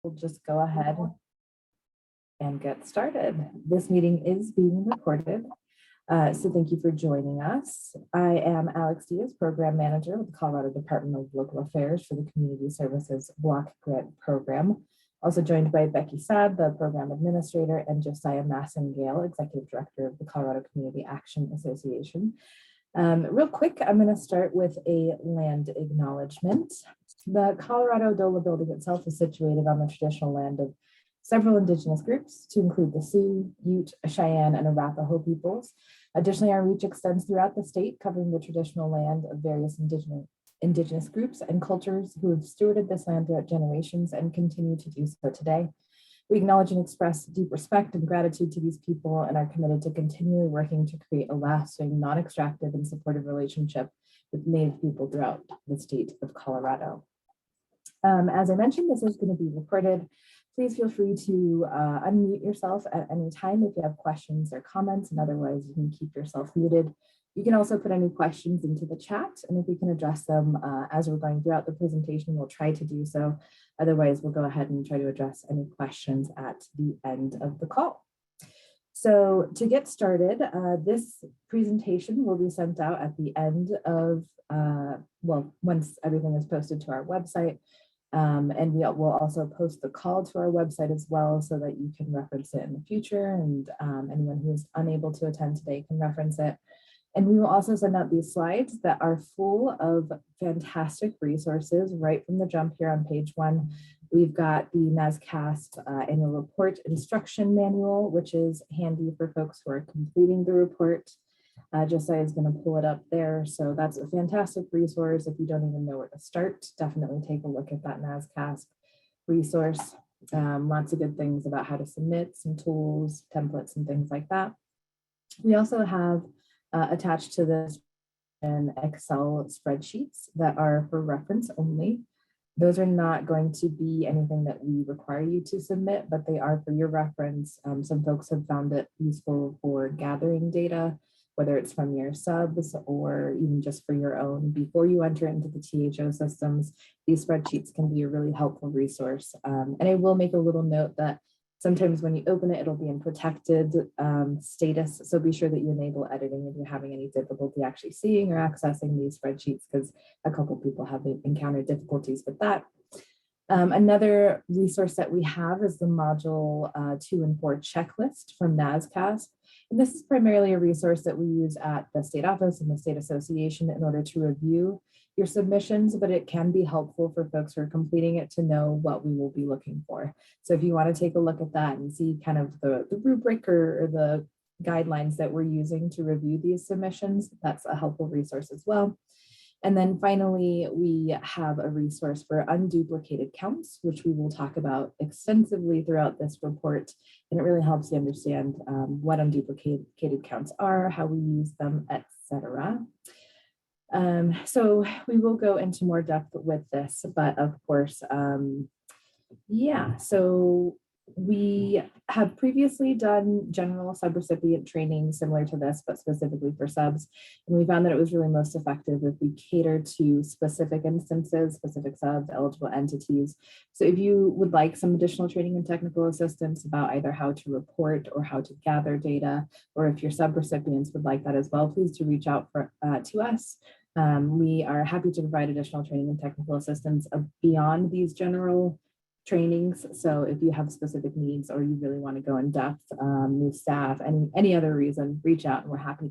We'll just go ahead and get started. This meeting is being recorded, so thank you for joining us. I am Alex Diaz, Program Manager with the Colorado Department of Local Affairs for the Community Services Block Grant Program. Also joined by Becky Saad, the Program Administrator, and Josiah Massengale, Executive Director of the Colorado Community Action Association. Real quick, I'm going to start with a land acknowledgement. The Colorado DOLA building itself is situated on the traditional land of several indigenous groups, to include the Sioux, Ute, Cheyenne, and Arapaho peoples. Additionally, our reach extends throughout the state, covering the traditional land of various indigenous groups and cultures who have stewarded this land throughout generations and continue to do so today. We acknowledge and express deep respect and gratitude to these people and are committed to continually working to create a lasting, non-extractive, and supportive relationship with Native people throughout the state of Colorado. As I mentioned, this is going to be recorded. Please feel free to unmute yourself at any time if you have questions or comments, and otherwise you can keep yourself muted. You can also put any questions into the chat, and if we can address them as we're going throughout the presentation, we'll try to do so. Otherwise, we'll go ahead and try to address any questions at the end of the call. So to get started, this presentation will be sent out at the end of, once everything is posted to our website. And we will also post the call to our website as well, so that you can reference it in the future, and anyone who is unable to attend today can reference it. And we will also send out these slides that are full of fantastic resources right from the jump here on page 1. We've got the NASCAST annual report instruction manual, which is handy for folks who are completing the report. Josiah is going to pull it up there. So that's a fantastic resource. If you don't even know where to start, definitely take a look at that NASCAST resource. Lots of good things about how to submit, some tools, templates, and things like that. We also have attached to this an Excel spreadsheets that are for reference only. Those are not going to be anything that we require you to submit, but they are for your reference. Some folks have found it useful for gathering data, whether it's from your subs or even just for your own. Before you enter into the THO systems, these spreadsheets can be a really helpful resource. And I will make a little note that sometimes when you open it, it'll be in protected status. So be sure that you enable editing if you're having any difficulty actually seeing or accessing these spreadsheets, because a couple of people have encountered difficulties with that. Another resource that we have is the module 2 and 4 checklist from NASCAST. And this is primarily a resource that we use at the state office and the state association in order to review your submissions, but it can be helpful for folks who are completing it to know what we will be looking for. So if you want to take a look at that and see kind of the rubric or the guidelines that we're using to review these submissions, that's a helpful resource as well. And then finally, we have a resource for unduplicated counts, which we will talk about extensively throughout this report. And it really helps you understand what unduplicated counts are, how we use them, etc. So we will go into more depth with this, but of course, so we have previously done general subrecipient training similar to this, but specifically for subs. And we found that it was really most effective if we cater to specific instances, specific subs, eligible entities. So if you would like some additional training and technical assistance about either how to report or how to gather data, or if your subrecipients would like that as well, please do reach out to us. We are happy to provide additional training and technical assistance beyond these general trainings. So if you have specific needs or you really want to go in depth, new staff, any other reason, reach out, and we're happy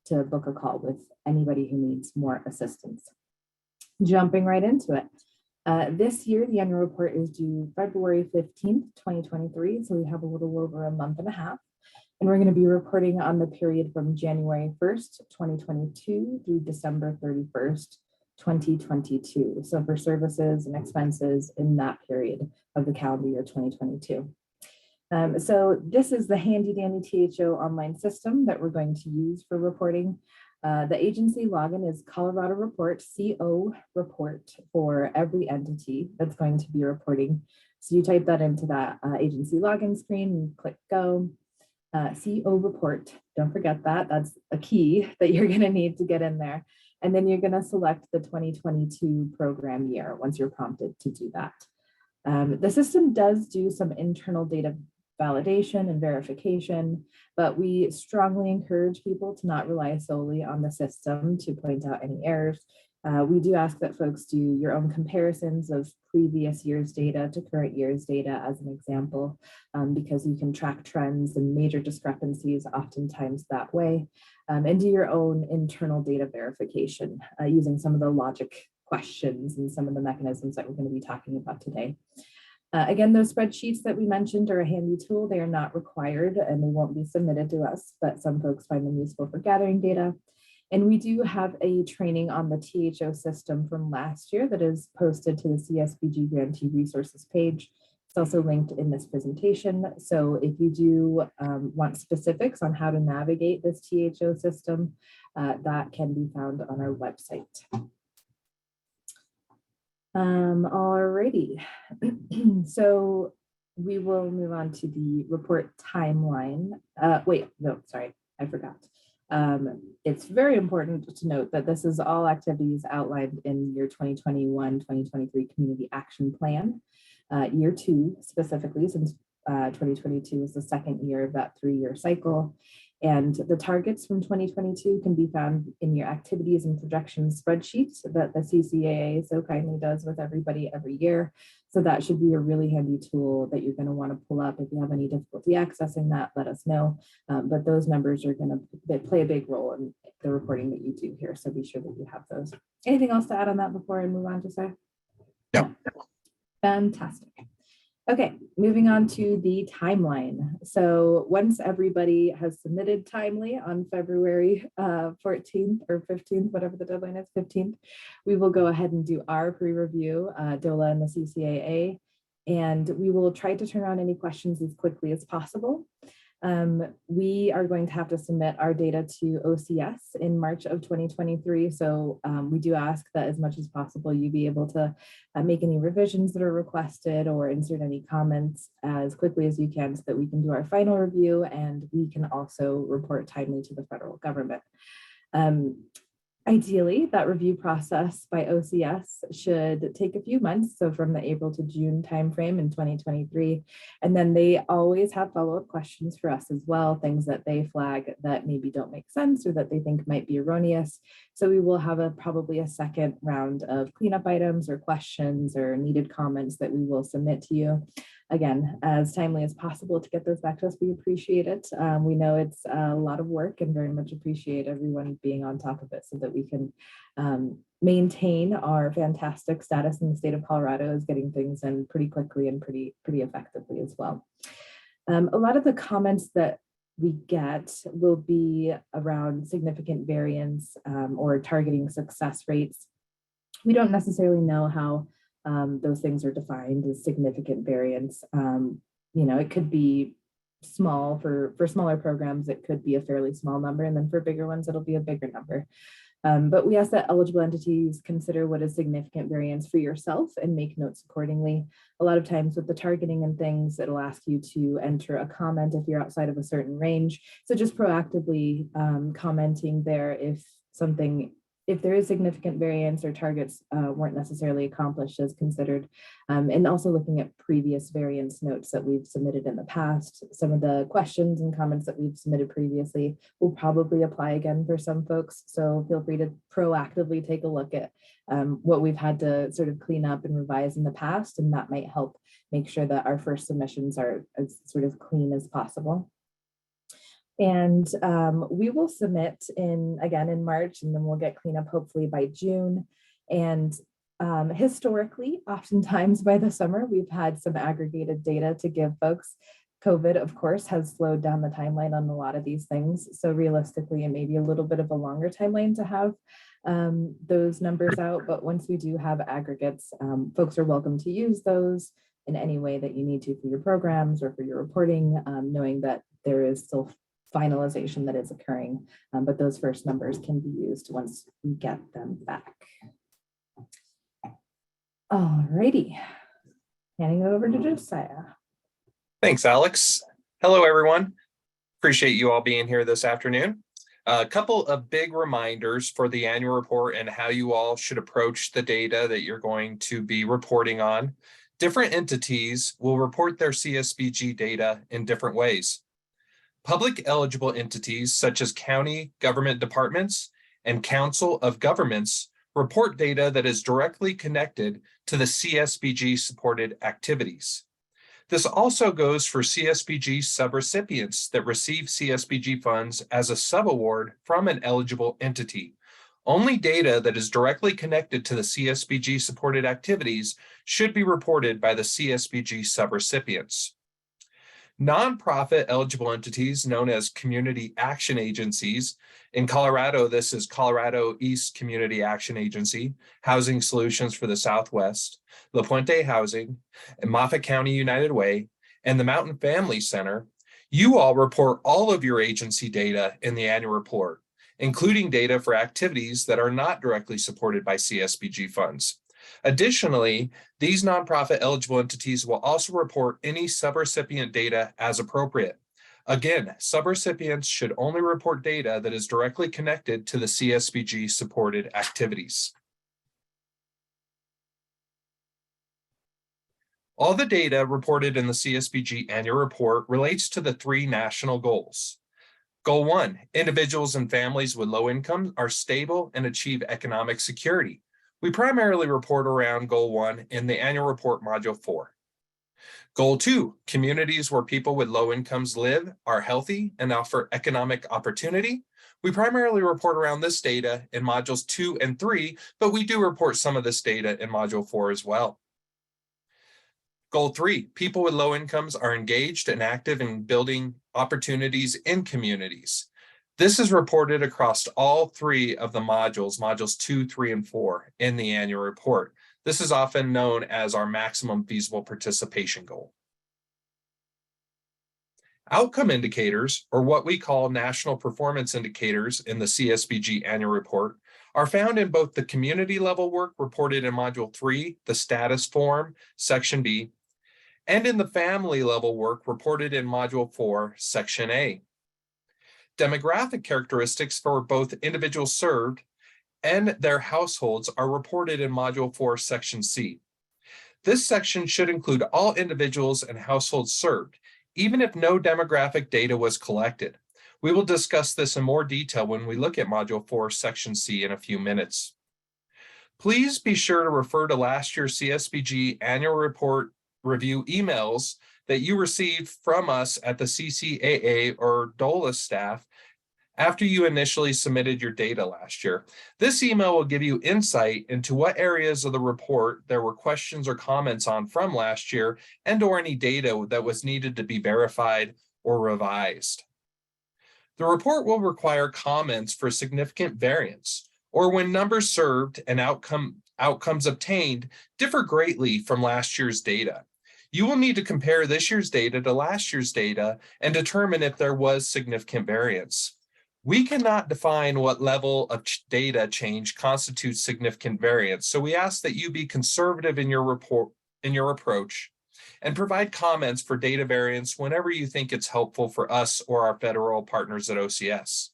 to book a call with anybody who needs more assistance. Jumping right into it. This year, the annual report is due February 15th, 2023. So we have a little over a month and a half. And we're going to be reporting on the period from January 1st, 2022 through December 31st, 2022. So for services and expenses in that period of the calendar year 2022. So this is the handy dandy THO online system that we're going to use for reporting. The agency login is Colorado Report, CO Report, for every entity that's going to be reporting. So you type that into that agency login screen and click go. CO Report, don't forget that. That's a key that you're going to need to get in there. And then you're going to select the 2022 program year once you're prompted to do that. The system does do some internal data validation and verification, but we strongly encourage people to not rely solely on the system to point out any errors. We do ask that folks do your own comparisons of previous year's data to current year's data as an example, because you can track trends and major discrepancies oftentimes that way, and do your own internal data verification using some of the logic questions and some of the mechanisms that we're going to be talking about today. Again, those spreadsheets that we mentioned are a handy tool. They are not required and they won't be submitted to us, but some folks find them useful for gathering data. And we do have a training on the THO system from last year that is posted to the CSBG grantee resources page. It's also linked in this presentation. So if you do want specifics on how to navigate this THO system, that can be found on our website. Alrighty, so we will move on to the report timeline. Wait, no, sorry, I forgot. It's very important to note that this is all activities outlined in your 2021-2023 Community Action Plan, year 2 specifically, since 2022 is the second year of that 3-year cycle. And the targets from 2022 can be found in your activities and projections spreadsheets that the CCAA so kindly does with everybody every year. So that should be a really handy tool that you're going to want to pull up. If you have any difficulty accessing that, let us know. But those numbers are going to play a big role in the reporting that you do here. So be sure that you have those. Anything else to add on that before I move on to say? No. Fantastic. Okay, moving on to the timeline. So once everybody has submitted timely on February 14th or 15th, whatever the deadline is, 15th, we will go ahead and do our pre-review, DOLA and the CCAA, and we will try to turn around any questions as quickly as possible. We are going to have to submit our data to OCS in March of 2023. So we do ask that as much as possible, you be able to make any revisions that are requested or insert any comments as quickly as you can so that we can do our final review and we can also report timely to the federal government. Ideally, that review process by OCS should take a few months, so from the April to June timeframe in 2023. And then they always have follow-up questions for us as well, things that they flag that maybe don't make sense or that they think might be erroneous. So we will have probably a second round of cleanup items or questions or needed comments that we will submit to you. Again, as timely as possible to get those back to us, we appreciate it. We know it's a lot of work and very much appreciate everyone being on top of it so that we can maintain our fantastic status in the state of Colorado as getting things in pretty quickly and pretty effectively as well. A lot of the comments that we get will be around significant variance or targeting success rates. We don't necessarily know how those things are defined as significant variance. It could be small for smaller programs, it could be a fairly small number, and then for bigger ones, it'll be a bigger number. But we ask that eligible entities consider what is significant variance for yourself and make notes accordingly. A lot of times with the targeting and things, it'll ask you to enter a comment if you're outside of a certain range. So just proactively commenting there if there is significant variance or targets weren't necessarily accomplished as considered, and also looking at previous variance notes that we've submitted in the past. Some of the questions and comments that we've submitted previously will probably apply again for some folks. So feel free to proactively take a look at what we've had to sort of clean up and revise in the past, and that might help make sure that our first submissions are as sort of clean as possible. And we will submit again in March, and then we'll get cleanup hopefully by June. And historically, oftentimes by the summer, we've had some aggregated data to give folks. COVID, of course, has slowed down the timeline on a lot of these things. So realistically, it may be a little bit of a longer timeline to have those numbers out. But once we do have aggregates, folks are welcome to use those in any way that you need to for your programs or for your reporting, knowing that there is still finalization that is occurring, but those first numbers can be used once we get them back. All righty, handing it over to Josiah. Thanks, Alex. Hello, everyone. Appreciate you all being here this afternoon. A couple of big reminders for the annual report and how you all should approach the data that you're going to be reporting on. Different entities will report their CSBG data in different ways. Public eligible entities such as county government departments and council of governments report data that is directly connected to the CSBG supported activities. This also goes for CSBG subrecipients that receive CSBG funds as a subaward from an eligible entity. Only data that is directly connected to the CSBG supported activities should be reported by the CSBG subrecipients. Nonprofit eligible entities known as community action agencies. In Colorado, this is Colorado East Community Action Agency, Housing Solutions for the Southwest, La Puente Housing, and Moffat County United Way, and the Mountain Family Center. You all report all of your agency data in the annual report, including data for activities that are not directly supported by CSBG funds. Additionally, these nonprofit eligible entities will also report any subrecipient data as appropriate. Again, subrecipients should only report data that is directly connected to the CSBG supported activities. All the data reported in the CSBG annual report relates to the 3 national goals. Goal 1, individuals and families with low income are stable and achieve economic security. We primarily report around Goal 1 in the annual report module 4. Goal 2, communities where people with low incomes live are healthy and offer economic opportunity. We primarily report around this data in modules 2 and 3, but we do report some of this data in module 4 as well. Goal 3, people with low incomes are engaged and active in building opportunities in communities. This is reported across all 3 of the modules 2, 3, and 4 in the annual report. This is often known as our maximum feasible participation goal. Outcome indicators, or what we call national performance indicators in the CSBG annual report, are found in both the community level work reported in module 3, the status form, section B, and in the family level work reported in module 4, section A. Demographic characteristics for both individuals served and their households are reported in module 4, section C. This section should include all individuals and households served, even if no demographic data was collected. We will discuss this in more detail when we look at module 4, section C in a few minutes. Please be sure to refer to last year's CSBG annual report review emails that you received from us at the CCAA or DOLA staff after you initially submitted your data last year. This email will give you insight into what areas of the report there were questions or comments on from last year and/or any data that was needed to be verified or revised. The report will require comments for significant variance or when numbers served and outcomes obtained differ greatly from last year's data. You will need to compare this year's data to last year's data and determine if there was significant variance. We cannot define what level of data change constitutes significant variance, so we ask that you be conservative in your approach and provide comments for data variance whenever you think it's helpful for us or our federal partners at OCS.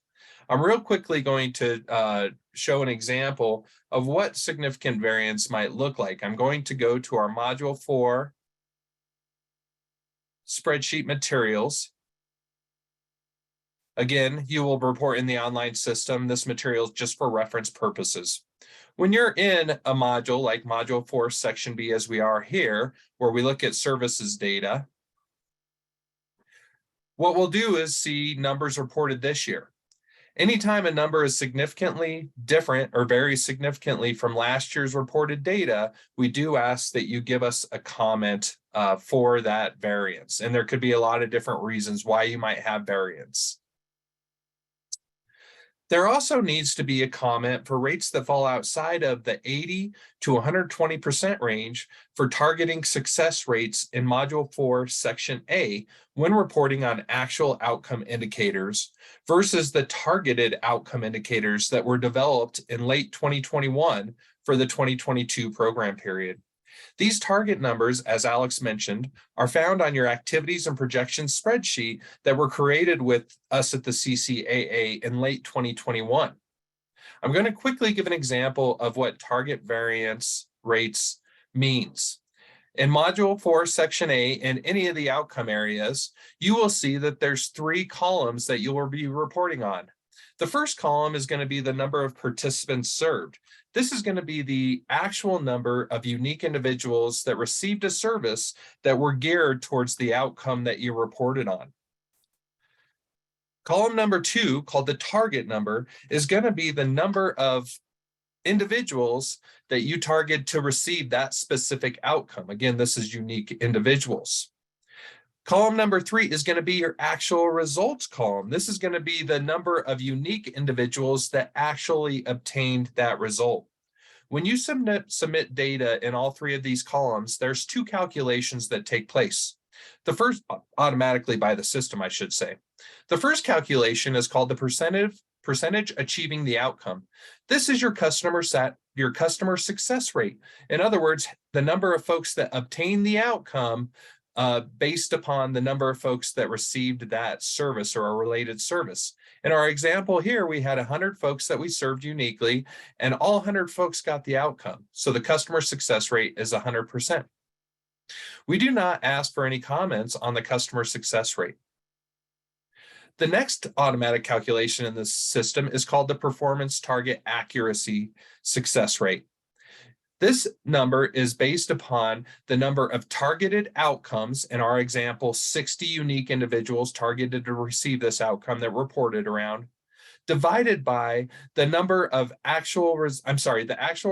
I'm real quickly going to show an example of what significant variance might look like. I'm going to go to our module 4 spreadsheet materials. Again, you will report in the online system. This material is just for reference purposes. When you're in a module like module 4, section B, as we are here, where we look at services data, what we'll do is see numbers reported this year. Anytime a number is significantly different or varies significantly from last year's reported data, we do ask that you give us a comment for that variance. And there could be a lot of different reasons why you might have variance. There also needs to be a comment for rates that fall outside of the 80 to 120% range for targeting success rates in Module 4, Section A, when reporting on actual outcome indicators versus the targeted outcome indicators that were developed in late 2021 for the 2022 program period. These target numbers, as Alex mentioned, are found on your activities and projections spreadsheet that were created with us at the CCAA in late 2021. I'm going to quickly give an example of what target variance rates means. In Module 4, Section A, in any of the outcome areas, you will see that there's 3 columns that you will be reporting on. The first column is going to be the number of participants served. This is going to be the actual number of unique individuals that received a service that were geared towards the outcome that you reported on. Column number 2, called the target number, is going to be the number of individuals that you target to receive that specific outcome. Again, this is unique individuals. Column number 3 is going to be your actual results column. This is going to be the number of unique individuals that actually obtained that result. When you submit data in all 3 of these columns, there's 2 calculations that take place. The first, automatically by the system, I should say. The first calculation is called the percentage achieving the outcome. This is your customer success rate. In other words, the number of folks that obtain the outcome based upon the number of folks that received that service or a related service. In our example here, we had 100 folks that we served uniquely, and all 100 folks got the outcome. So the customer success rate is 100%. We do not ask for any comments on the customer success rate. The next automatic calculation in this system is called the performance target accuracy success rate. This number is based upon the number of targeted outcomes. In our example, 60 unique individuals targeted to receive this outcome that reported around, divided by the number of the actual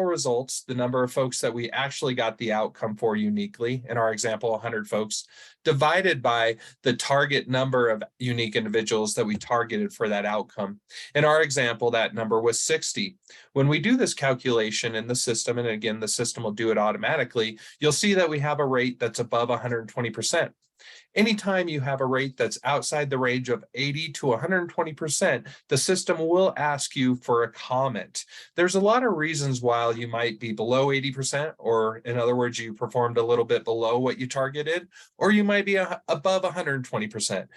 results, the number of folks that we actually got the outcome for uniquely, in our example, 100 folks, divided by the target number of unique individuals that we targeted for that outcome. In our example, that number was 60. When we do this calculation in the system, and again, the system will do it automatically, you'll see that we have a rate that's above 120%. Anytime you have a rate that's outside the range of 80 to 120%, the system will ask you for a comment. There's a lot of reasons why you might be below 80%, or in other words, you performed a little bit below what you targeted, or you might be above 120%.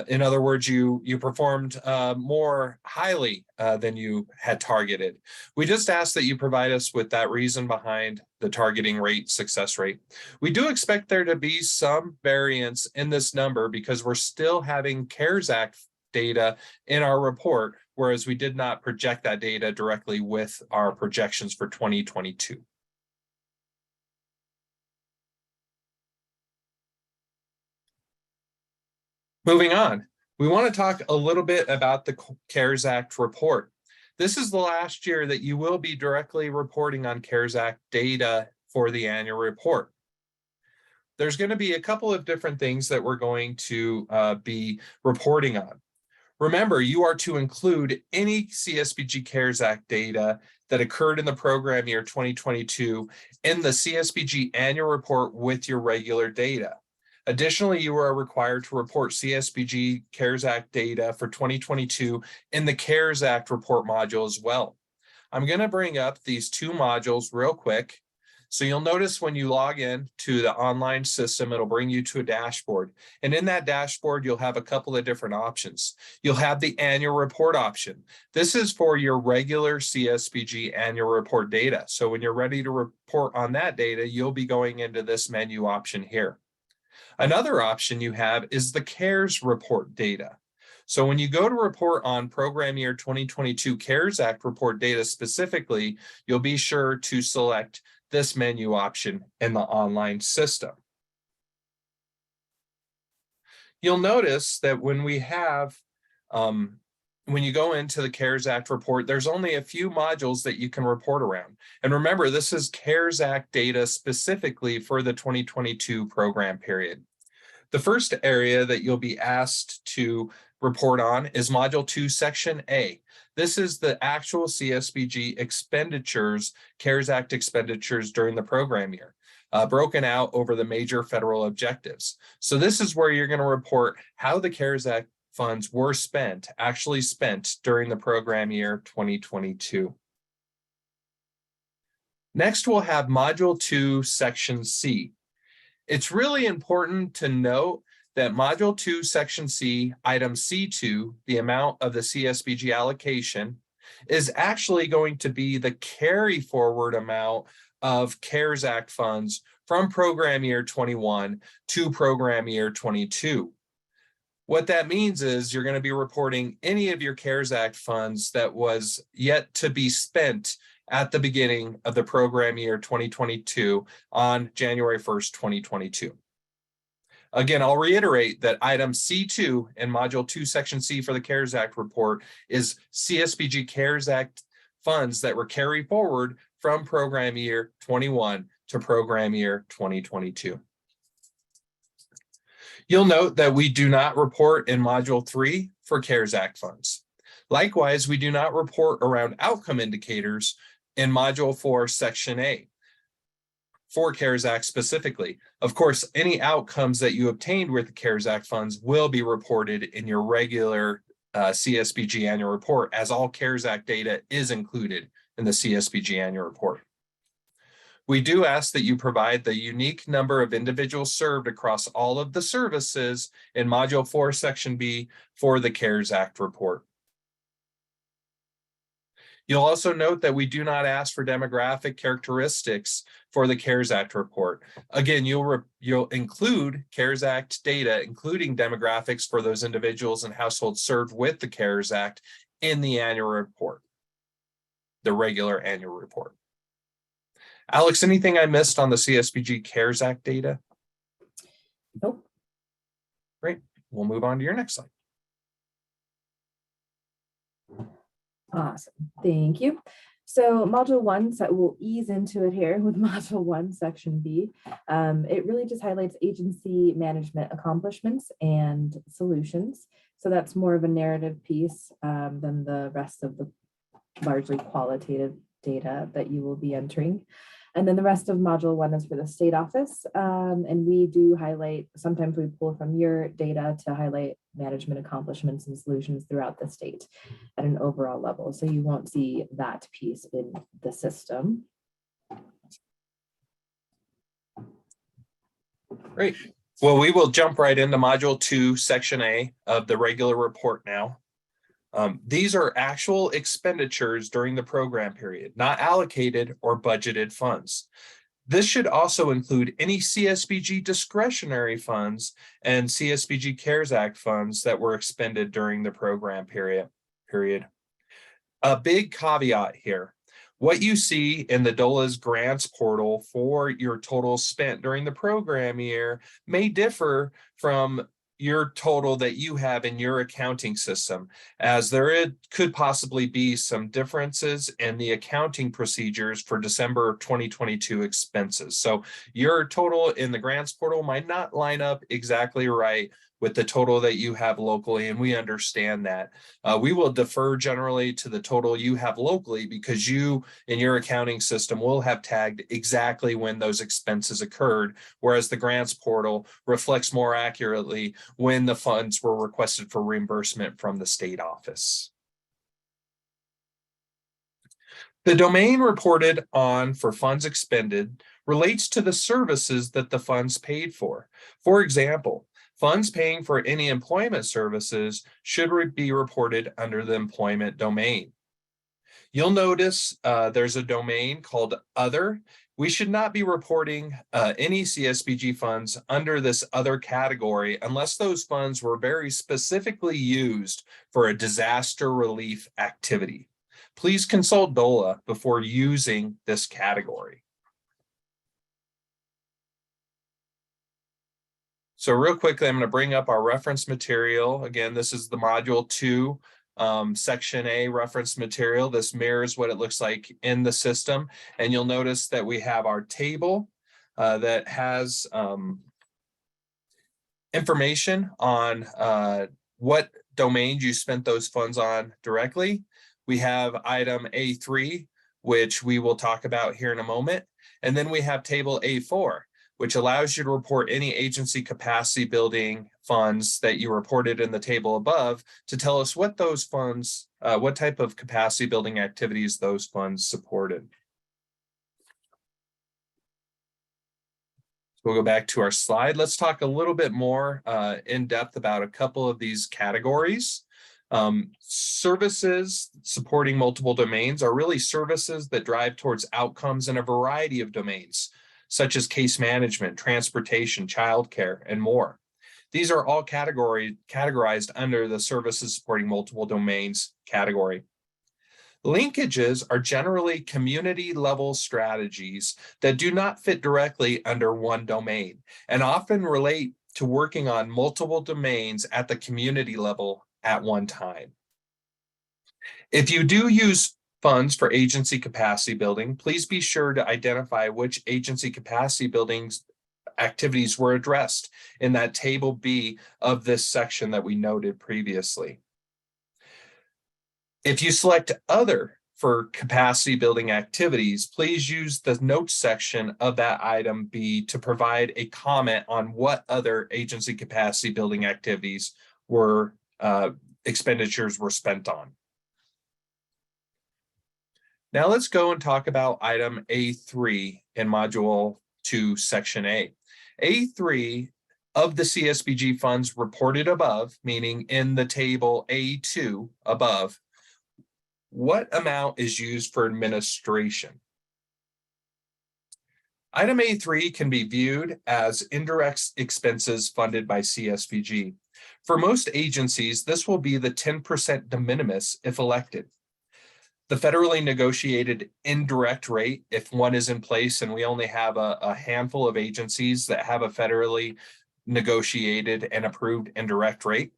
In other words, you performed more highly than you had targeted. We just ask that you provide us with that reason behind the targeting rate, success rate. We do expect there to be some variance in this number because we're still having CARES Act data in our report, whereas we did not project that data directly with our projections for 2022. Moving on, we want to talk a little bit about the CARES Act report. This is the last year that you will be directly reporting on CARES Act data for the annual report. There's going to be a couple of different things that we're going to be reporting on. Remember, you are to include any CSBG CARES Act data that occurred in the program year 2022 in the CSBG annual report with your regular data. Additionally, you are required to report CSBG CARES Act data for 2022 in the CARES Act report module as well. I'm going to bring up these 2 modules real quick. So you'll notice when you log in to the online system, it'll bring you to a dashboard. And in that dashboard, you'll have a couple of different options. You'll have the annual report option. This is for your regular CSBG annual report data. So when you're ready to report on that data, you'll be going into this menu option here. Another option you have is the CARES report data. So when you go to report on program year 2022 CARES Act report data specifically, you'll be sure to select this menu option in the online system. You'll notice that when we have, when you go into the CARES Act report, there's only a few modules that you can report around. And remember, this is CARES Act data specifically for the 2022 program period. The first area that you'll be asked to report on is Module 2, Section A. This is the actual CSBG expenditures, CARES Act expenditures during the program year, broken out over the major federal objectives. So this is where you're going to report how the CARES Act funds were actually spent during the program year 2022. Next, we'll have Module 2, Section C. It's really important to note that Module 2, Section C, Item C2, the amount of the CSBG allocation, is actually going to be the carry forward amount of CARES Act funds from program year 21 to program year 22. What that means is you're going to be reporting any of your CARES Act funds that was yet to be spent at the beginning of the program year 2022 on January 1st, 2022. Again, I'll reiterate that item C2 in Module 2, Section C for the CARES Act report is CSBG CARES Act funds that were carried forward from program year 21 to program year 2022. You'll note that we do not report in Module 3 for CARES Act funds. Likewise, we do not report around outcome indicators in Module 4, Section A for CARES Act specifically. Of course, any outcomes that you obtained with the CARES Act funds will be reported in your regular CSBG annual report, as all CARES Act data is included in the CSBG annual report. We do ask that you provide the unique number of individuals served across all of the services in Module 4, Section B for the CARES Act report. You'll also note that we do not ask for demographic characteristics for the CARES Act report. Again, you'll include CARES Act data, including demographics for those individuals and households served with the CARES Act in the annual report, the regular annual report. Alex, anything I missed on the CSBG CARES Act data? Nope. Great. We'll move on to your next slide. Awesome. Thank you. So Module 1, so we'll ease into it here with Module 1, Section B. It really just highlights agency management accomplishments and solutions. So that's more of a narrative piece than the rest of the largely qualitative data that you will be entering. And then the rest of Module 1 is for the state office. And we do highlight, sometimes we pull from your data to highlight management accomplishments and solutions throughout the state at an overall level. So you won't see that piece in the system. Great. Well, we will jump right into Module 2, Section A of the regular report now. These are actual expenditures during the program period, not allocated or budgeted funds. This should also include any CSBG discretionary funds and CSBG CARES Act funds that were expended during the program period. A big caveat here. What you see in the DOLA's grants portal for your total spent during the program year may differ from your total that you have in your accounting system, as there could possibly be some differences in the accounting procedures for December 2022 expenses. So your total in the grants portal might not line up exactly right with the total that you have locally, and we understand that. We will defer generally to the total you have locally because you, in your accounting system, will have tagged exactly when those expenses occurred, whereas the grants portal reflects more accurately when the funds were requested for reimbursement from the state office. The domain reported on for funds expended relates to the services that the funds paid for. For example, funds paying for any employment services should be reported under the employment domain. You'll notice there's a domain called Other. We should not be reporting any CSBG funds under this other category unless those funds were very specifically used for a disaster relief activity. Please consult DOLA before using this category. So real quickly, I'm going to bring up our reference material. Again, this is the Module 2, Section A reference material. This mirrors what it looks like in the system. And you'll notice that we have our table that has information on what domains you spent those funds on directly. We have item A3, which we will talk about here in a moment. And then we have table A4, which allows you to report any agency capacity building funds that you reported in the table above to tell us what those funds, what type of capacity building activities those funds supported. We'll go back to our slide. Let's talk a little bit more in depth about a couple of these categories. Services supporting multiple domains are really services that drive towards outcomes in a variety of domains, such as case management, transportation, childcare, and more. These are all categorized under the services supporting multiple domains category. Linkages are generally community level strategies that do not fit directly under one domain and often relate to working on multiple domains at the community level at one time. If you do use funds for agency capacity building, please be sure to identify which agency capacity buildings activities were addressed in that table B of this section that we noted previously. If you select other for capacity building activities, please use the notes section of that item B to provide a comment on what other agency capacity building activities were expenditures were spent on. Now let's go and talk about item A3 in module 2, section A. A3 of the CSBG funds reported above, meaning in the table A2 above, what amount is used for administration? Item A3 can be viewed as indirect expenses funded by CSBG. For most agencies, this will be the 10% de minimis if elected. The federally negotiated indirect rate, if one is in place, and we only have a handful of agencies that have a federally negotiated and approved indirect rate,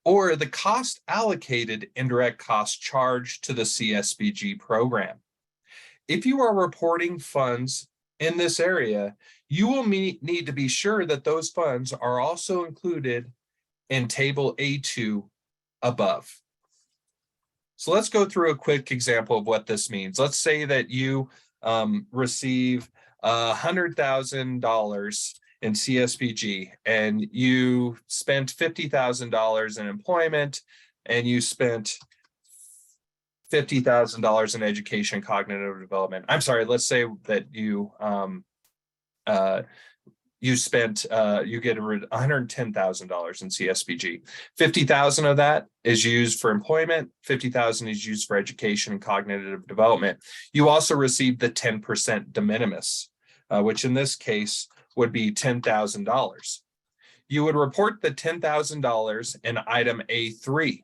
or the cost allocated indirect cost charged to the CSBG program. If you are reporting funds in this area, you will need to be sure that those funds are also included in table A2 above. So let's go through a quick example of what this means. Let's say that you receive $100,000 in CSBG and you spent $50,000 in employment and you spent $50,000 in education, cognitive development. I'm sorry, let's say that you you get $110,000 in CSBG. 50,000 of that is used for employment, 50,000 is used for education and cognitive development. You also receive the 10% de minimis, which in this case would be $10,000. You would report the $10,000 in item A3.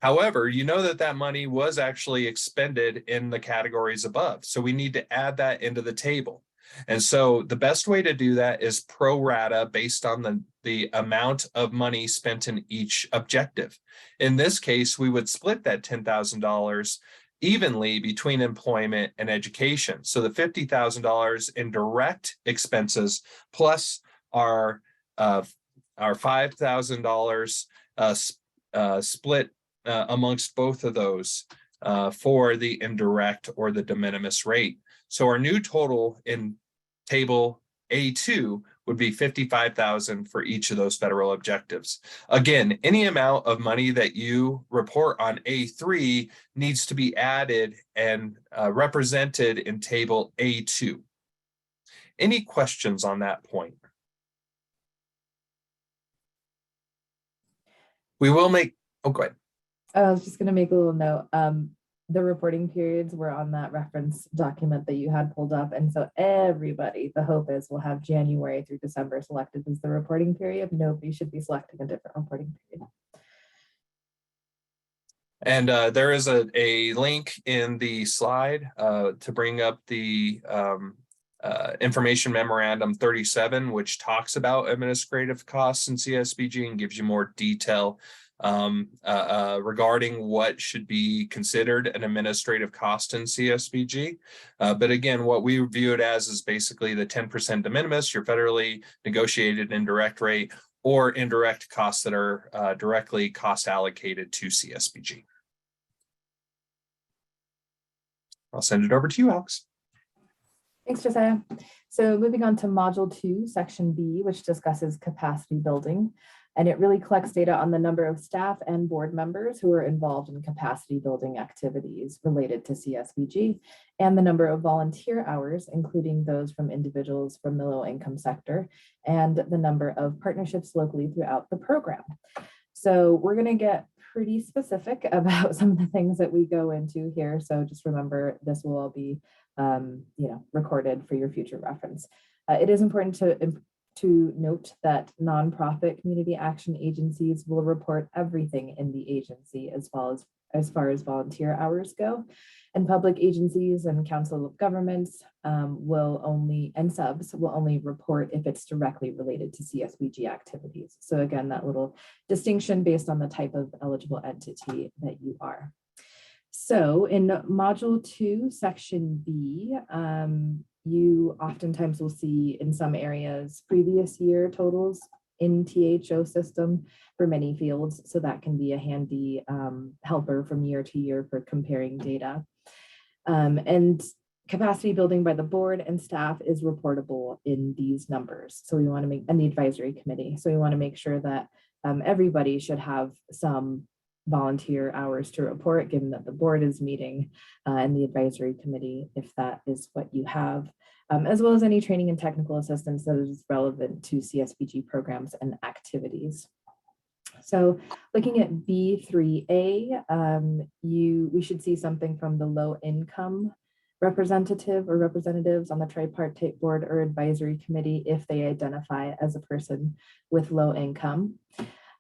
However, you know that that money was actually expended in the categories above. So we need to add that into the table. And so the best way to do that is pro rata based on the amount of money spent in each objective. In this case, we would split that $10,000 evenly between employment and education. So the $50,000 in direct expenses plus our $5,000 split amongst both of those for the indirect or the de minimis rate. So our new total in table A2 would be $55,000 for each of those federal objectives. Again, any amount of money that you report on A3 needs to be added and represented in table A2. Any questions on that point? We will make, oh, go ahead. I was just going to make a little note. The reporting periods were on that reference document that you had pulled up. And so everybody, the hope is, will have January through December selected as the reporting period. Nobody should be selecting a different reporting period. And there is a link in the slide to bring up the information memorandum 37, which talks about administrative costs in CSBG and gives you more detail regarding what should be considered an administrative cost in CSBG. But again, what we view it as is basically the 10% de minimis, your federally negotiated indirect rate, or indirect costs that are directly cost allocated to CSBG. I'll send it over to you, Alex. Thanks, Josiah. So moving on to module 2, section B, which discusses capacity building. And it really collects data on the number of staff and board members who are involved in capacity building activities related to CSBG, and the number of volunteer hours, including those from individuals from the low income sector, and the number of partnerships locally throughout the program. So we're going to get pretty specific about some of the things that we go into here. So just remember, this will all be, recorded for your future reference. It is important to note that nonprofit community action agencies will report everything in the agency as far as volunteer hours go. And public agencies and council of governments and subs will only report if it's directly related to CSBG activities. So again, that little distinction based on the type of eligible entity that you are. So in Module 2, Section B, you oftentimes will see in some areas previous year totals in THO system for many fields. So that can be a handy helper from year to year for comparing data. And capacity building by the board and staff is reportable in these numbers. So we want to and the advisory committee. So we want to make sure that everybody should have some volunteer hours to report, given that the board is meeting and the advisory committee, if that is what you have, as well as any training and technical assistance that is relevant to CSBG programs and activities. So looking at B3A, we should see something from the low income representative or representatives on the tripartite board or advisory committee if they identify as a person with low income.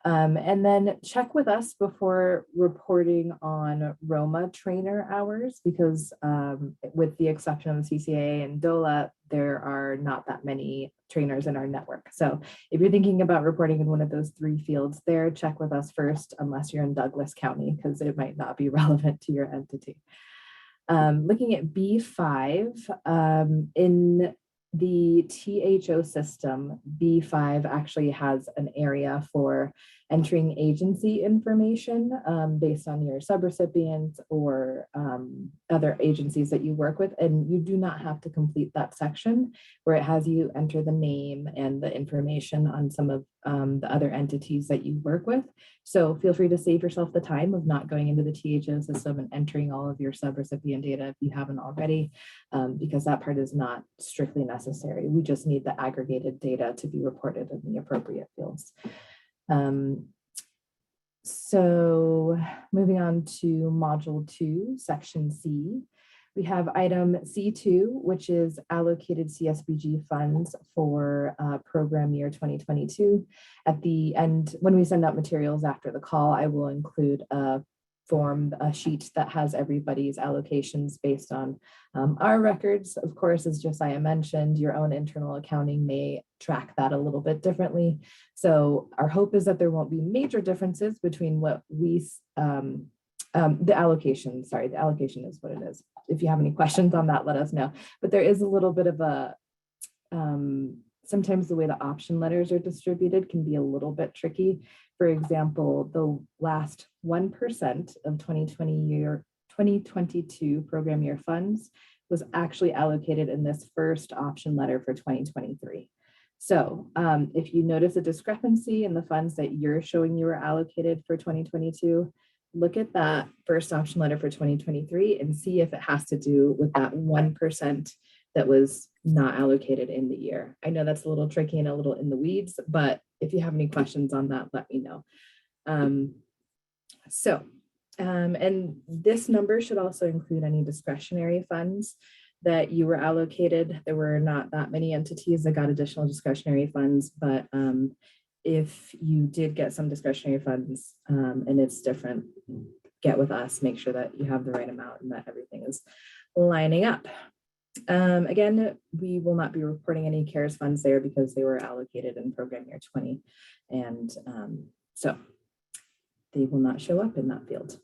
And then check with us before reporting on Roma trainer hours, because with the exception of CCA and DOLA, there are not that many trainers in our network. So if you're thinking about reporting in one of those 3 fields there, check with us first, unless you're in Douglas County, because it might not be relevant to your entity. Looking at B5, in the THO system, B5 actually has an area for entering agency information based on your subrecipients or other agencies that you work with. And you do not have to complete that section where it has you enter the name and the information on some of the other entities that you work with. So feel free to save yourself the time of not going into the THO system and entering all of your subrecipient data if you haven't already, because that part is not strictly necessary. We just need the aggregated data to be reported in the appropriate fields. So moving on to Module 2, Section C, we have item C2, which is allocated CSBG funds for program year 2022. At the end, when we send out materials after the call, I will include a sheet that has everybody's allocations based on our records. Of course, as Josiah mentioned, your own internal accounting may track that a little bit differently. So our hope is that there won't be major differences between what the allocation is what it is. If you have any questions on that, let us know. But there is a little bit of a, sometimes the way the option letters are distributed can be a little bit tricky. For example, the last 1% of 2022 program year funds was actually allocated in this first option letter for 2023. So if you notice a discrepancy in the funds that you're showing you were allocated for 2022, look at that first option letter for 2023 and see if it has to do with that 1% that was not allocated in the year. I know that's a little tricky and a little in the weeds, but if you have any questions on that, let me know. And this number should also include any discretionary funds that you were allocated. There were not that many entities that got additional discretionary funds, but if you did get some discretionary funds and it's different, get with us, make sure that you have the right amount and that everything is lining up. Again, we will not be reporting any CARES funds there because they were allocated in program year 20. And so they will not show up in that field.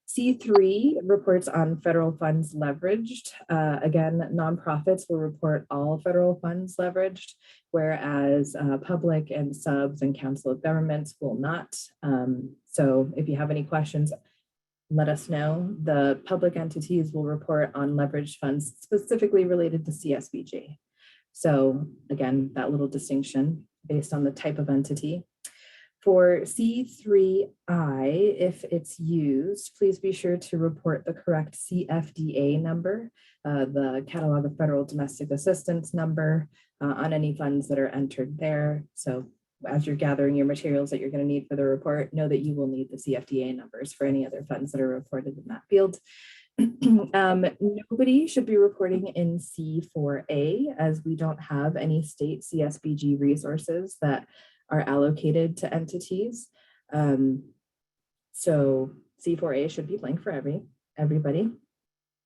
C3 reports on federal funds leveraged. Again, nonprofits will report all federal funds leveraged, whereas public and subs and council of governments will not. So if you have any questions, let us know. The public entities will report on leveraged funds specifically related to CSBG. So again, that little distinction based on the type of entity. For C3I, if it's used, please be sure to report the correct CFDA number, the Catalog of Federal Domestic Assistance number on any funds that are entered there. So as you're gathering your materials that you're going to need for the report, know that you will need the CFDA numbers for any other funds that are reported in that field. Nobody should be reporting in C4A, as we don't have any state CSBG resources that are allocated to entities. So C4A should be blank for everybody.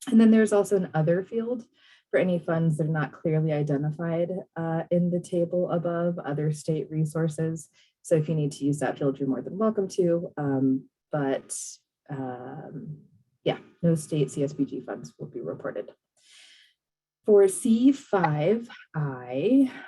And then there's also an other field for any funds that are not clearly identified in the table above, other state resources. So if you need to use that field, you're more than welcome to. Yeah, no state CSBG funds will be reported. For C5I,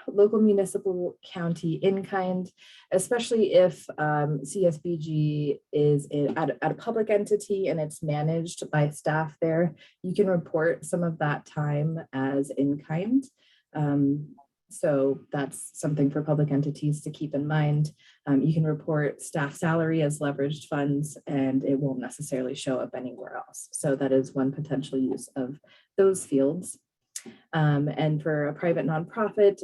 local municipal county in-kind, especially if CSBG is at a public entity and it's managed by staff there, you can report some of that time as in-kind. So that's something for public entities to keep in mind. You can report staff salary as leveraged funds and it won't necessarily show up anywhere else. So that is one potential use of those fields. And for a private nonprofit,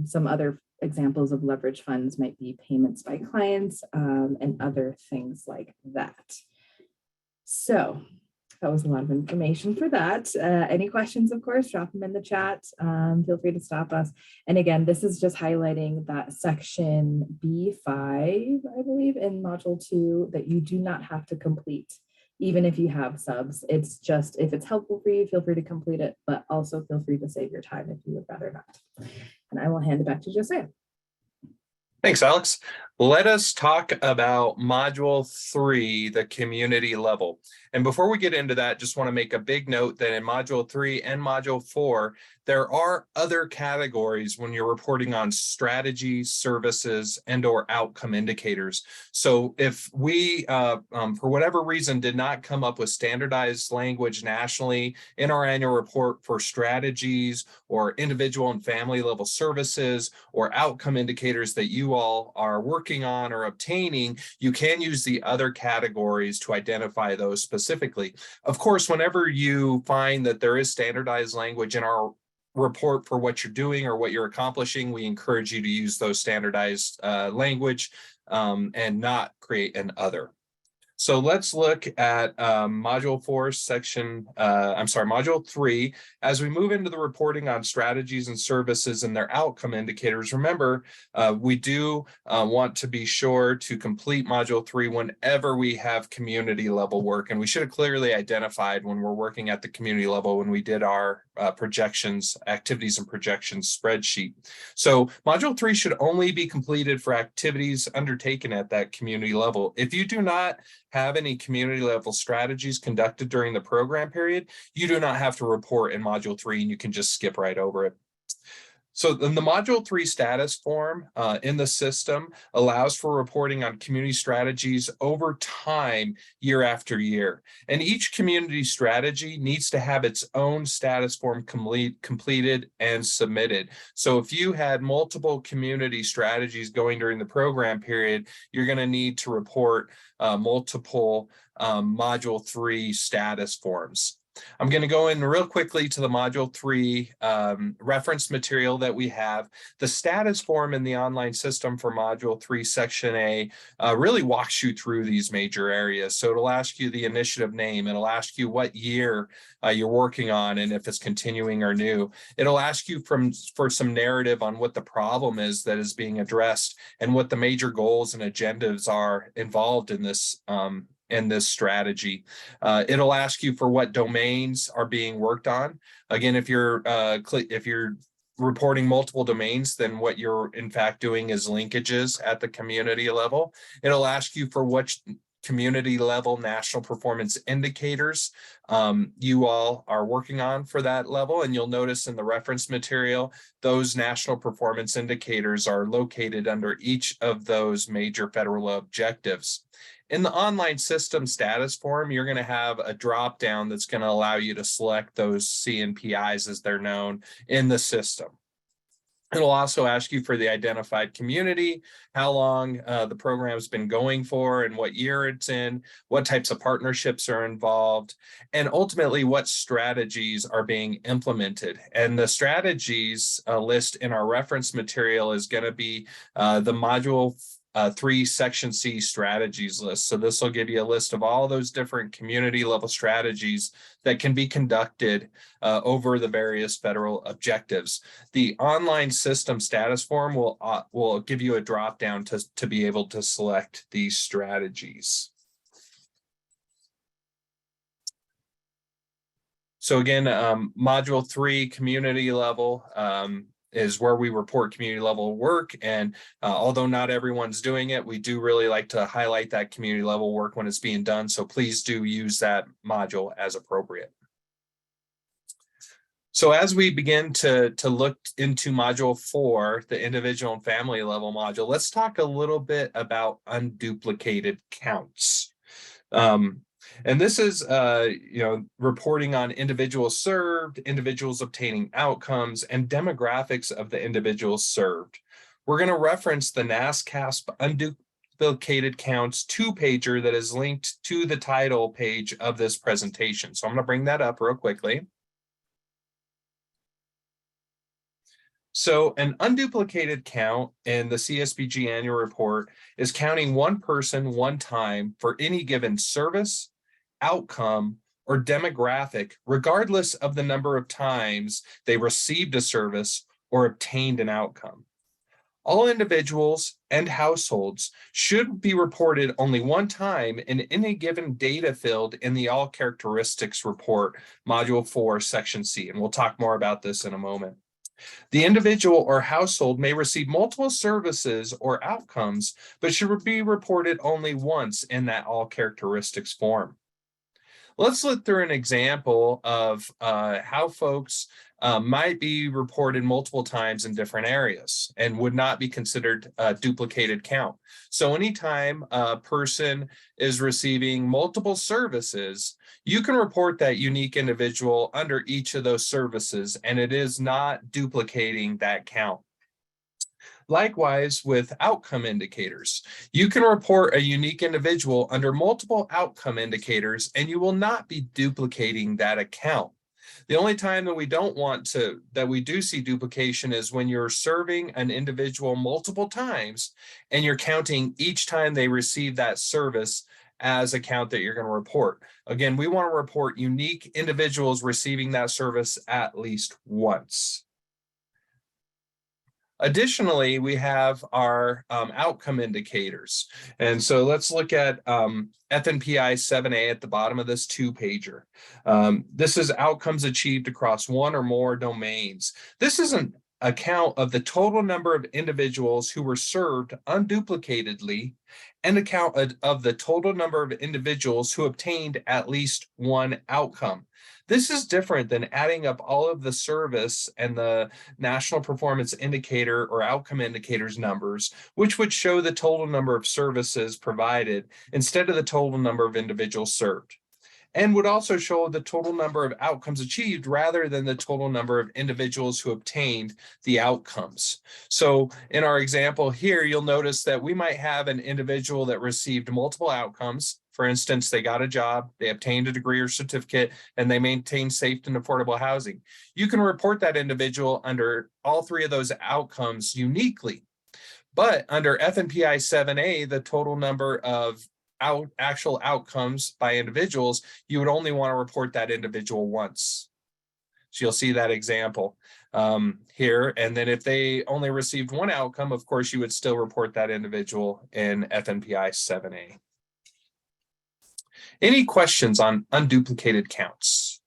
some other examples of leverage funds might be payments by clients and other things like that. So that was a lot of information for that. Any questions, of course, drop them in the chat. Feel free to stop us. And again, this is just highlighting that section B5, I believe, in module 2 that you do not have to complete, even if you have subs. It's just, if it's helpful for you, feel free to complete it, but also feel free to save your time if you would rather not. And I will hand it back to Josiah. Thanks, Alex. Let us talk about Module 3, the community level. And before we get into that, just want to make a big note that in Module 3 and Module 4, there are other categories when you're reporting on strategies, services, and/or outcome indicators. So if we, for whatever reason, did not come up with standardized language nationally in our annual report for strategies or individual and family level services or outcome indicators that you all are working on or obtaining, you can use the other categories to identify those specifically. Of course, whenever you find that there is standardized language in our report for what you're doing or what you're accomplishing, we encourage you to use those standardized language and not create an other. So let's look at Module 4, Module 3. As we move into the reporting on strategies and services and their outcome indicators, remember, we do want to be sure to complete Module 3 whenever we have community level work. And we should have clearly identified when we're working at the community level when we did our projections, activities and projections spreadsheet. So Module 3 should only be completed for activities undertaken at that community level. If you do not have any community level strategies conducted during the program period, you do not have to report in Module 3 and you can just skip right over it. So then the Module 3 status form in the system allows for reporting on community strategies over time, year after year. And each community strategy needs to have its own status form completed and submitted. So if you had multiple community strategies going during the program period, you're going to need to report multiple Module 3 status forms. I'm going to go in real quickly to the Module 3 reference material that we have. The status form in the online system for Module 3 Section A really walks you through these major areas. So it'll ask you the initiative name. It'll ask you what year you're working on and if it's continuing or new. It'll ask you for some narrative on what the problem is that is being addressed and what the major goals and agendas are involved in this strategy. It'll ask you for what domains are being worked on. Again, if you're reporting multiple domains, then what you're in fact doing is linkages at the community level. It'll ask you for which community level national performance indicators you all are working on for that level. And you'll notice in the reference material, those national performance indicators are located under each of those major federal objectives. In the online system status form, you're going to have a drop down that's going to allow you to select those CNPIs as they're known in the system. It'll also ask you for the identified community, how long the program's been going for and what year it's in, what types of partnerships are involved, and ultimately what strategies are being implemented. And the strategies list in our reference material is going to be the module 3 section C strategies list. So this will give you a list of all those different community level strategies that can be conducted over the various federal objectives. The online system status form will give you a drop down to be able to select these strategies. So again, module 3 community level is where we report community level work. And although not everyone's doing it, we do really like to highlight that community level work when it's being done. So please do use that module as appropriate. So as we begin to look into module 4, the individual and family level module, let's talk a little bit about unduplicated counts. And this is, reporting on individuals served, individuals obtaining outcomes, and demographics of the individuals served. We're going to reference the NASCASP unduplicated counts 2-pager that is linked to the title page of this presentation. So I'm going to bring that up real quickly. So an unduplicated count in the CSBG annual report is counting one person one time for any given service, outcome, or demographic, regardless of the number of times they received a service or obtained an outcome. All individuals and households should be reported only one time in any given data field in the All Characteristics Report, Module 4, Section C, and we'll talk more about this in a moment. The individual or household may receive multiple services or outcomes, but should be reported only once in that all characteristics form. Let's look through an example of how folks might be reported multiple times in different areas and would not be considered a duplicated count. So anytime a person is receiving multiple services, you can report that unique individual under each of those services, and it is not duplicating that count. Likewise, with outcome indicators, you can report a unique individual under multiple outcome indicators, and you will not be duplicating that account. The only time that we do see duplication is when you're serving an individual multiple times and you're counting each time they receive that service as a count that you're going to report. Again, we want to report unique individuals receiving that service at least once. Additionally, we have our outcome indicators. And so let's look at FNPI 7A at the bottom of this 2-pager. This is outcomes achieved across one or more domains. This is an account of the total number of individuals who were served unduplicatedly and account of the total number of individuals who obtained at least one outcome. This is different than adding up all of the service and the national performance indicator or outcome indicators numbers, which would show the total number of services provided instead of the total number of individuals served, and would also show the total number of outcomes achieved rather than the total number of individuals who obtained the outcomes. So in our example here, you'll notice that we might have an individual that received multiple outcomes. For instance, they got a job, they obtained a degree or certificate, and they maintained safe and affordable housing. You can report that individual under all 3 of those outcomes uniquely. But under FNPI 7A, the total number of actual outcomes by individuals, you would only want to report that individual once. So you'll see that example here. And then if they only received one outcome, of course, you would still report that individual in FNPI 7A. Any questions on unduplicated counts?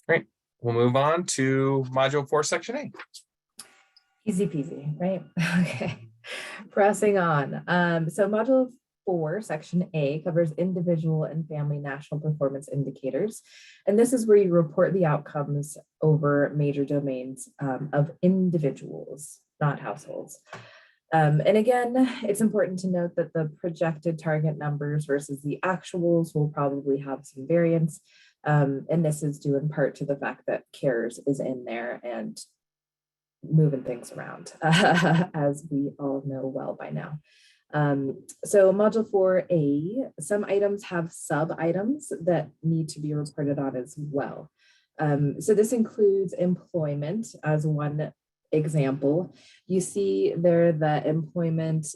Great. We'll move on to Module 4, Section A. Easy peasy, right? Okay, pressing on. So Module 4, Section A covers individual and family national performance indicators. And this is where you report the outcomes over major domains of individuals, not households. And again, it's important to note that the projected target numbers versus the actuals will probably have some variance. And this is due in part to the fact that CARES is in there and moving things around, as we all know well by now. So module 4A, some items have sub items that need to be reported on as well. So this includes employment as one example. You see there that employment,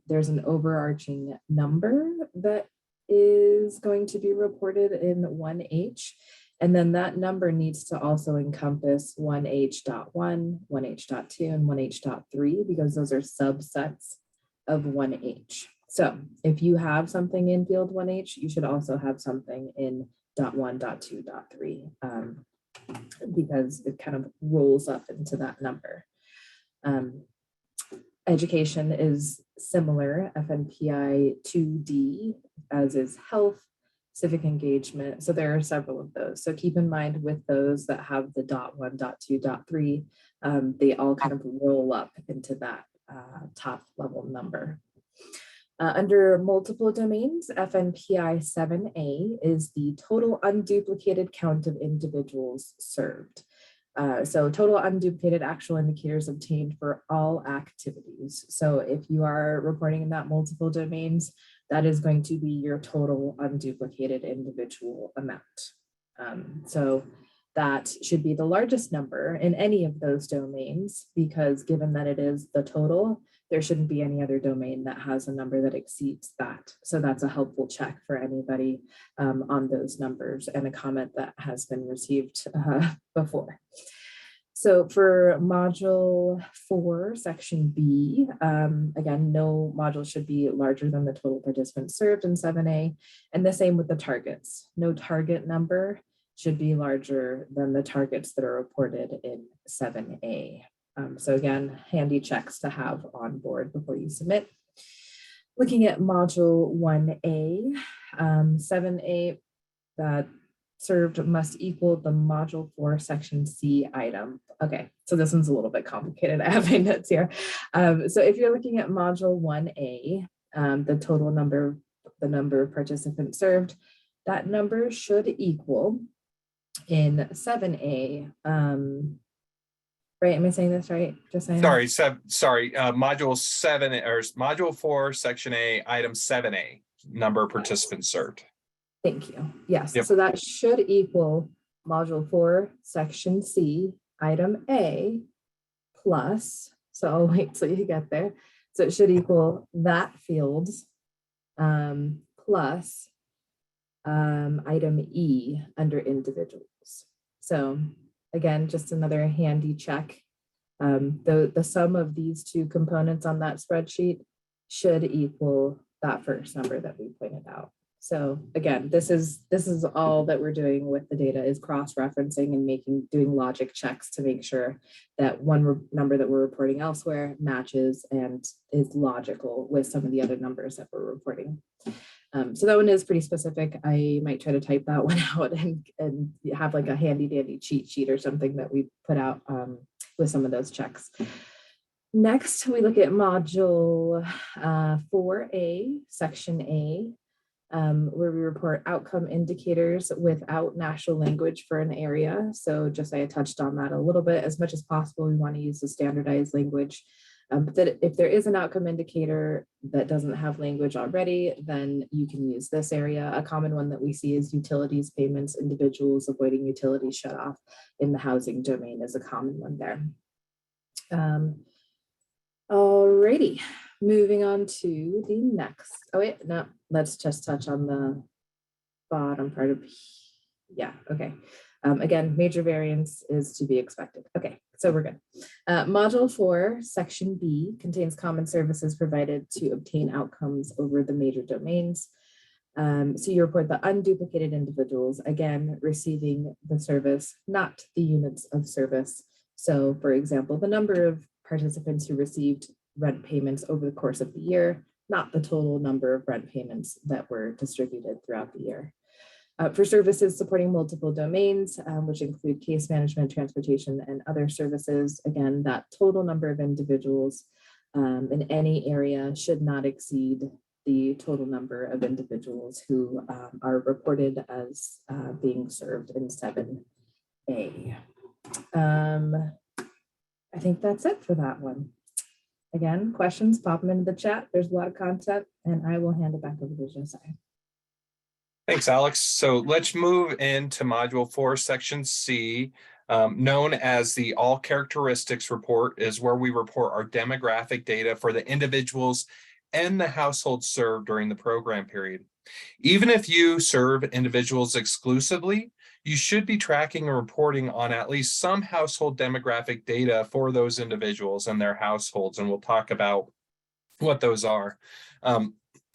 there's an overarching number that is going to be reported in 1H. And then that number needs to also encompass 1H.1, 1H.2, and 1H.3, because those are subsets of 1H. So if you have something in field 1H, you should also have something in .1, .2, .3, because it kind of rolls up into that number. Education is similar, FNPI 2D, as is health, civic engagement. So there are several of those. So keep in mind with those that have the .1, .2, .3, they all kind of roll up into that top level number. Under multiple domains, FNPI 7A is the total unduplicated count of individuals served. So total unduplicated actual indicators obtained for all activities. So if you are reporting in that multiple domains, that is going to be your total unduplicated individual amount. So that should be the largest number in any of those domains, because given that it is the total, there shouldn't be any other domain that has a number that exceeds that. So that's a helpful check for anybody on those numbers, and a comment that has been received before. So for module 4, section B, again, no module should be larger than the total participants served in 7A, and the same with the targets. No target number should be larger than the targets that are reported in 7A. So again, handy checks to have on board before you submit. Looking at module 1A, 7A that served must equal the module 4 section C item. Okay, so this one's a little bit complicated. I have my notes here. So if you're looking at module 1A, the total number, the number of participants served, that number should equal in 7A, right? Am I saying this right? Just saying. Sorry. Module 7 or module 4, section A, item 7A, number of participants served. Thank you. Yes. Yep. So that should equal module 4, section C, item A plus. So I'll wait till you get there. So it should equal that field plus item E under individuals. So again, just another handy check. The sum of these two components on that spreadsheet should equal that first number that we pointed out. So again, this is all that we're doing with the data, is cross-referencing and doing logic checks to make sure that one number that we're reporting elsewhere matches and is logical with some of the other numbers that we're reporting. So that one is pretty specific. I might try to type that one out and have like a handy dandy cheat sheet or something that we put out with some of those checks. Next, we look at module 4A, section A, where we report outcome indicators without national language for an area. So just I touched on that a little bit. As much as possible, we want to use the standardized language. But that if there is an outcome indicator that doesn't have language already, then you can use this area. A common one that we see is utilities payments, individuals avoiding utility shutoff in the housing domain is a common one there. Alrighty, moving on to the next. Oh wait, no, let's just touch on the bottom part of, yeah, okay. Again, major variance is to be expected. Okay, so we're good. Module 4, section B contains common services provided to obtain outcomes over the major domains. So you report the unduplicated individuals, again, receiving the service, not the units of service. So for example, the number of participants who received rent payments over the course of the year, not the total number of rent payments that were distributed throughout the year. For services supporting multiple domains, which include case management, transportation, and other services, again, that total number of individuals in any area should not exceed the total number of individuals who are reported as being served in 7A. I think that's it for that one. Again, questions, pop them into the chat. There's a lot of content, and I will hand it back over to Josiah. Thanks, Alex. So let's move into Module 4, Section C, known as the All Characteristics Report, is where we report our demographic data for the individuals and the households served during the program period. Even if you serve individuals exclusively, you should be tracking and reporting on at least some household demographic data for those individuals and their households, and we'll talk about what those are.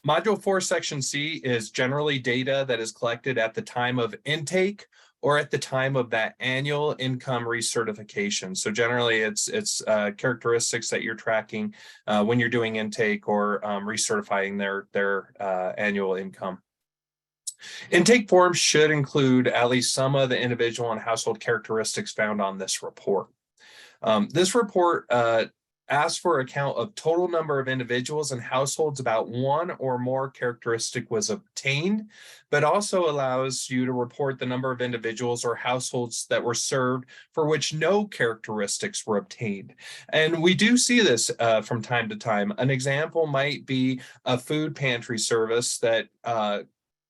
Module 4, Section C is generally data that is collected at the time of intake or at the time of that annual income recertification. So generally it's characteristics that you're tracking when you're doing intake or recertifying their annual income. Intake forms should include at least some of the individual and household characteristics found on this report. This report asks for a count of total number of individuals and households about one or more characteristic was obtained, but also allows you to report the number of individuals or households that were served for which no characteristics were obtained. And we do see this from time to time. An example might be a food pantry service that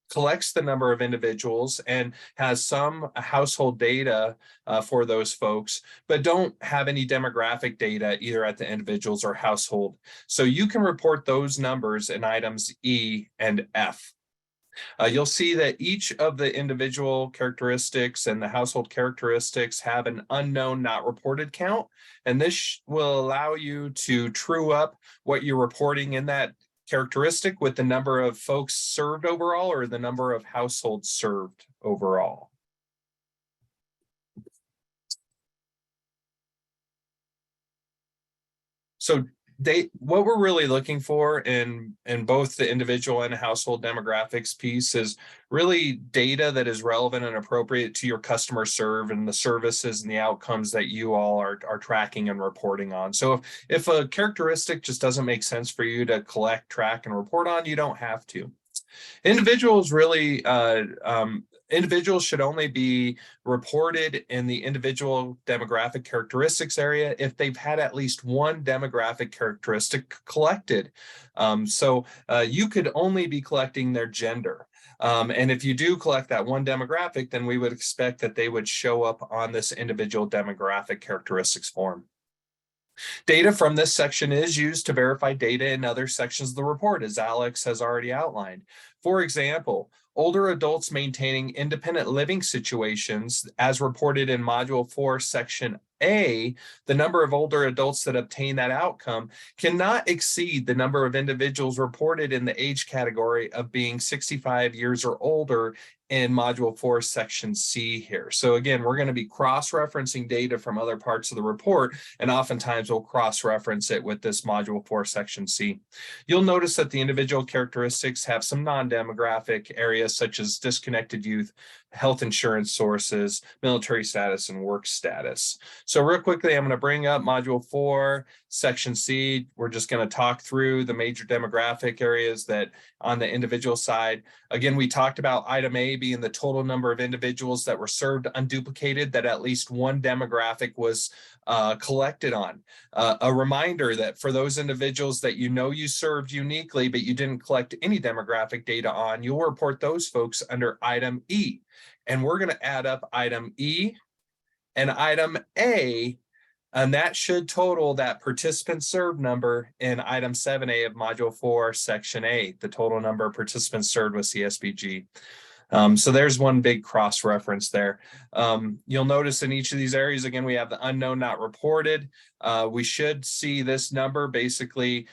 collects the number of individuals and has some household data for those folks, but don't have any demographic data either at the individuals or household. So you can report those numbers in items E and F. You'll see that each of the individual characteristics and the household characteristics have an unknown not reported count, and this will allow you to true up what you're reporting in that characteristic with the number of folks served overall or the number of households served overall. So what we're really looking for in both the individual and household demographics piece is really data that is relevant and appropriate to your customer serve and the services and the outcomes that you all are tracking and reporting on. So if a characteristic just doesn't make sense for you to collect, track, and report on, you don't have to. Individuals really individuals should only be reported in the individual demographic characteristics area if they've had at least one demographic characteristic collected. So you could only be collecting their gender. And if you do collect that one demographic, then we would expect that they would show up on this individual demographic characteristics form. Data from this section is used to verify data in other sections of the report, as Alex has already outlined. For example, older adults maintaining independent living situations, as reported in Module 4, Section A, the number of older adults that obtain that outcome cannot exceed the number of individuals reported in the age category of being 65 years or older in Module 4, Section C here. So again, we're going to be cross-referencing data from other parts of the report, and oftentimes we'll cross-reference it with this Module 4, Section C. You'll notice that the individual characteristics have some non-demographic areas such as disconnected youth, health insurance sources, military status, and work status. So real quickly, I'm going to bring up Module 4, Section C. We're just going to talk through the major demographic areas that on the individual side. Again, we talked about item A being the total number of individuals that were served unduplicated, that at least one demographic was collected on. A reminder that for those individuals that you know you served uniquely, but you didn't collect any demographic data on, you'll report those folks under item E. And we're going to add up item E and item A, and that should total that participant served number in item 7A of Module 4, Section A, the total number of participants served with CSBG. So there's one big cross-reference there. You'll notice in each of these areas, again, we have the unknown not reported. We should see this number basically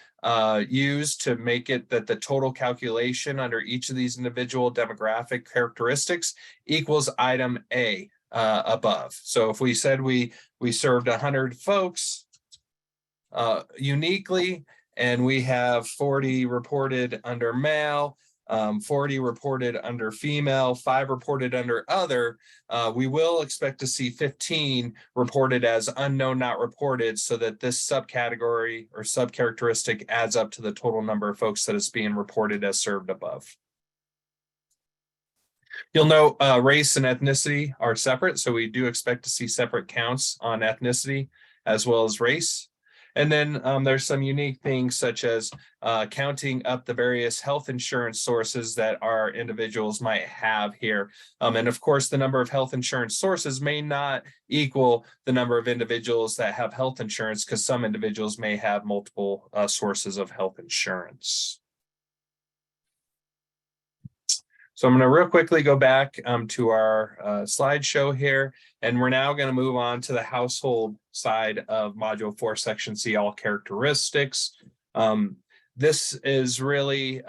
used to make it that the total calculation under each of these individual demographic characteristics equals item A above. So if we said we served 100 folks uniquely, and we have 40 reported under male, 40 reported under female, 5 reported under other, we will expect to see 15 reported as unknown, not reported, so that this subcategory or subcharacteristic adds up to the total number of folks that is being reported as served above. You'll note race and ethnicity are separate, so we do expect to see separate counts on ethnicity as well as race. And then there's some unique things such as counting up the various health insurance sources that our individuals might have here. And of course, the number of health insurance sources may not equal the number of individuals that have health insurance, because some individuals may have multiple sources of health insurance. So I'm going to real quickly go back to our slideshow here, and we're now going to move on to the household side of Module 4, Section C, all characteristics. This is really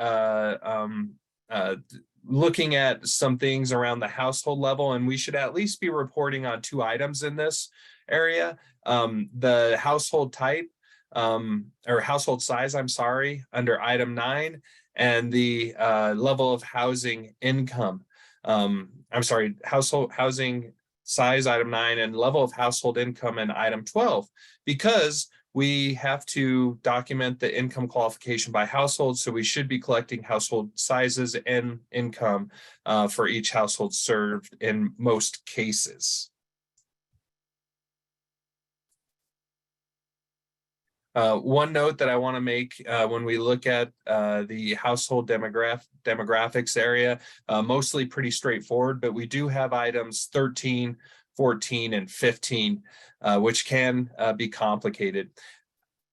looking at some things around the household level, and we should at least be reporting on 2 items in this area. The household type, or household size, I'm sorry, under item 9, and the level of housing income. I'm sorry, household housing size, item 9, and level of household income in item 12, because we have to document the income qualification by household. So we should be collecting household sizes and income for each household served in most cases. One note that I want to make when we look at the household demographics area, mostly pretty straightforward, but we do have items 13, 14, and 15, which can be complicated.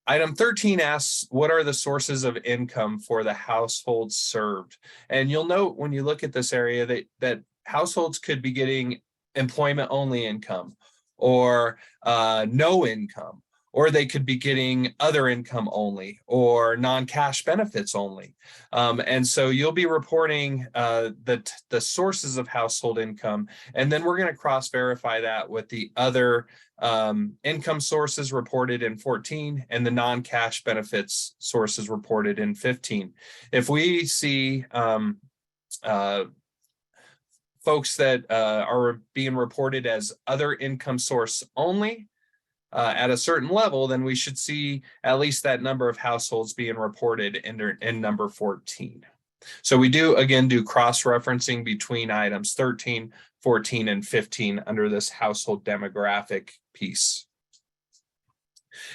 Item 13 asks, what are the sources of income for the households served? And you'll note when you look at this area that households could be getting employment-only income, or no income, or they could be getting other income only, or non-cash benefits only. And so you'll be reporting the sources of household income, and then we're going to cross-verify that with the other income sources reported in 14 and the non-cash benefits sources reported in 15. If we see folks that are being reported as other income source only, at a certain level, then we should see at least that number of households being reported in number 14. So we do, again, do cross-referencing between items 13, 14, and 15 under this household demographic piece.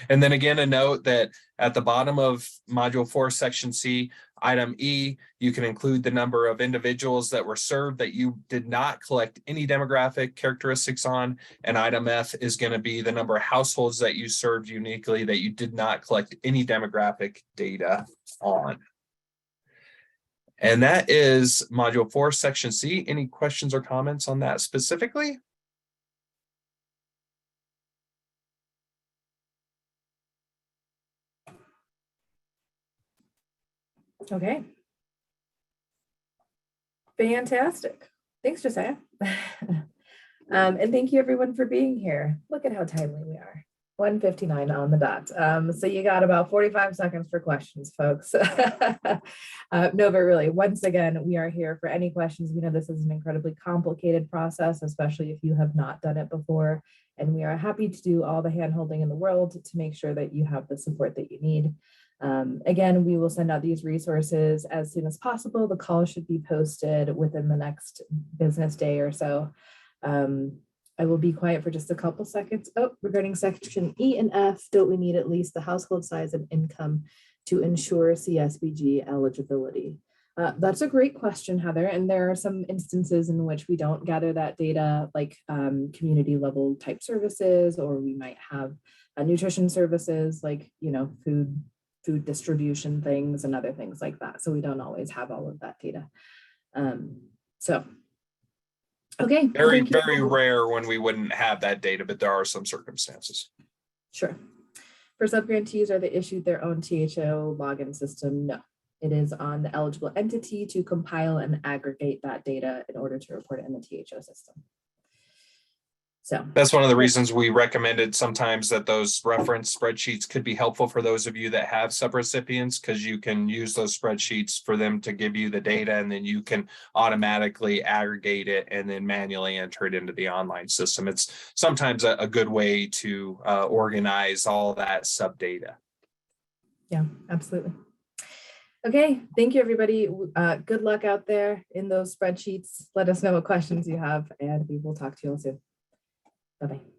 And then again, a note that at the bottom of Module 4, Section C, item E, you can include the number of individuals that were served that you did not collect any demographic characteristics on. And item F is going to be the number of households that you served uniquely that you did not collect any demographic data on. And that is Module 4, Section C. Any questions or comments on that specifically? Okay. Fantastic. Thanks, Josiah. And thank you everyone for being here. Look at how timely we are. 1:59 on the dot. So you got about 45 seconds for questions, folks. No, but really, once again, we are here for any questions. We know this is an incredibly complicated process, especially if you have not done it before. And we are happy to do all the hand-holding in the world to make sure that you have the support that you need. Again, we will send out these resources as soon as possible. The call should be posted within the next business day or so. I will be quiet for just a couple seconds. Oh, regarding section E and F, don't we need at least the household size and income to ensure CSBG eligibility? That's a great question, Heather. And there are some instances in which we don't gather that data, like community level type services, or we might have nutrition services like, you know, food distribution things and other things like that. So we don't always have all of that data. Okay. Very, very rare when we wouldn't have that data, but there are some circumstances. Sure. For subgrantees, are they issued their own THO login system? No. It is on the eligible entity to compile and aggregate that data in order to report it in the THO system. So That's one of the reasons we recommended sometimes that those reference spreadsheets could be helpful for those of you that have subrecipients, because you can use those spreadsheets for them to give you the data, and then you can automatically aggregate it and then manually enter it into the online system. It's sometimes a good way to organize all that sub data. yeah, absolutely. Okay, thank you, everybody. Good luck out there in those spreadsheets. Let us know what questions you have, and we will talk to you all soon. Bye-bye.